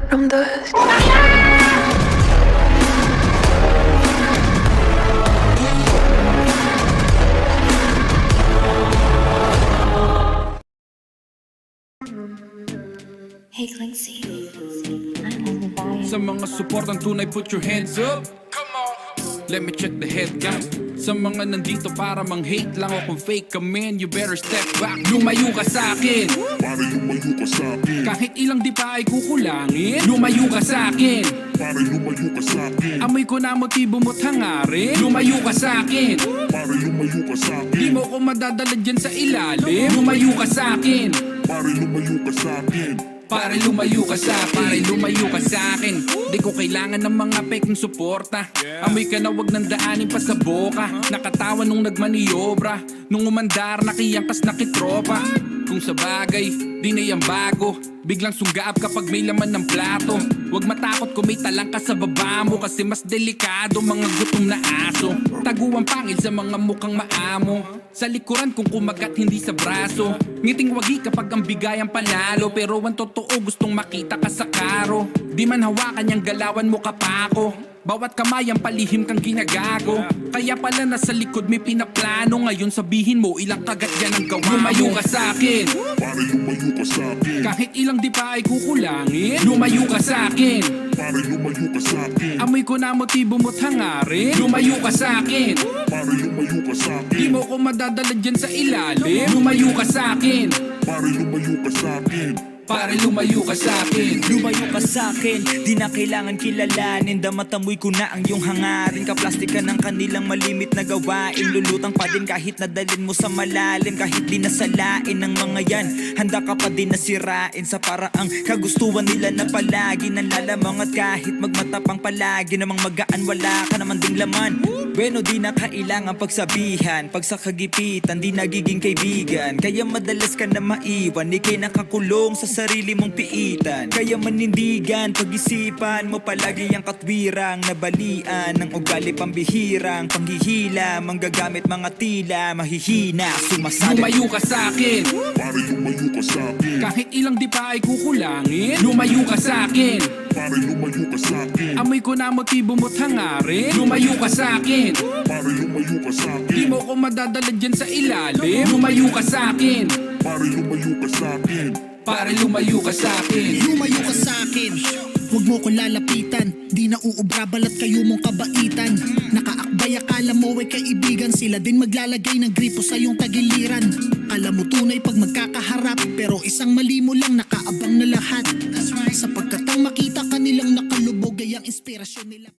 from dust. Hey Quincy, I'm on the diet. Sa mga supportang tunay, put your hands up. Come on. Let me check the headcount. Sa mga nandito para mang-hate lang o kung fake ka man, you better step back. Lumayo ka sa'kin. Pare lumayo ka sa'kin. Kahit ilang di pa ay kukulangin. Lumayo ka sa'kin. Pare lumayo ka sa'kin. Amoy ko na motibo mo't hangarin. Lumayo ka sa'kin. Pare lumayo ka sa'kin. Di mo ko madadala dyan sa ilalim. Lumayo ka sa'kin. Pare lumayo ka sa'kin. Pare lumayo ka sa'kin. Pare lumayo ka sa'kin. Di ko kailangan ng mga peking suporta. Amoy ka na wag nang daanin pa sa boka. Nakatawa nung nagmaniobra. Nung umandar nakiyangkas nakitropa. Kung sa bagay, di na yan bago. Biglang sunggaab kapag may laman ng plato. Huwag matakot kung may talang ka sa baba mo. Kasi mas delikado mga gutom na aso. Taguang pangil sa mga mukhang maamo. Sa likuran kung kumagat hindi sa braso. Ngiting wagi kapag ang bigayang panalo. Pero ang totoo gustong makita ka sa karo. Di man hawakan yung galawan mo kapako. Bawat kamay ang palihim kang ginagago. Kaya pala nasa likod may pinaplano. Ngayon sabihin mo ilang kagat yan ang gawa mo. Lumayo ka sa'kin. Pare lumayo ka sa'kin. Kahit ilang di pa ay kukulangin. Lumayo ka sa'kin. Pare lumayo ka sa'kin. Amoy ko na motibo mo't hangarin. Lumayo ka sa'kin. Pare lumayo ka sa'kin. Di mo ko madadala dyan sa ilalim. Lumayo ka sa'kin. Pare lumayo ka sa'kin. Pare lumayo ka sa'kin. Lumayo ka sa'kin, di na kailangan kilalanin. Damatamoy ko na ang iyong hangarin. Kaplastik ka ng kanilang malimit na gawain. Lulutang pa din kahit nadalin mo sa malalim. Kahit di nasalain ng mga yan, handa ka pa din nasirain. Sa paraang kagustuhan nila na palagi nalalamang. At kahit magmatapang palagi namang magaan, wala ka naman ding laman. Bueno, di na kailangan pagsabihan. Pag sa kagipitan, di nagiging kaibigan. Kaya madalas ka na maiwan, ikay nakakulong sa sarili mong piitan. Kaya manindigan, pag-isipan mo palagi ang katwirang nabalian ng ugali pambihirang panghihila, manggagamit mga tila, mahihina, sumasalit. Lumayo ka sa'kin. Pare lumayo ka sa'kin. Kahit ilang di pa ay kukulangin. Lumayo ka sa'kin. Pare lumayo ka sa'kin. Amoy ko na motibo mo't hangarin. Lumayo ka sa'kin. Pare lumayo ka sa'kin. Di mo ko madadala dyan sa ilalim. Lumayo ka sa'kin. Pare lumayo ka sa'kin. Pare lumayo ka sa'kin. Lumayo ka sa'kin, huwag mo ko lalapitan. Di na uubra balat kayo mong kabaitan. Nakaakbay akala mo ay kaibigan. Sila din maglalagay ng gripo sa iyong tagiliran. Alam mo tunay pag magkakaharap, pero isang mali mo lang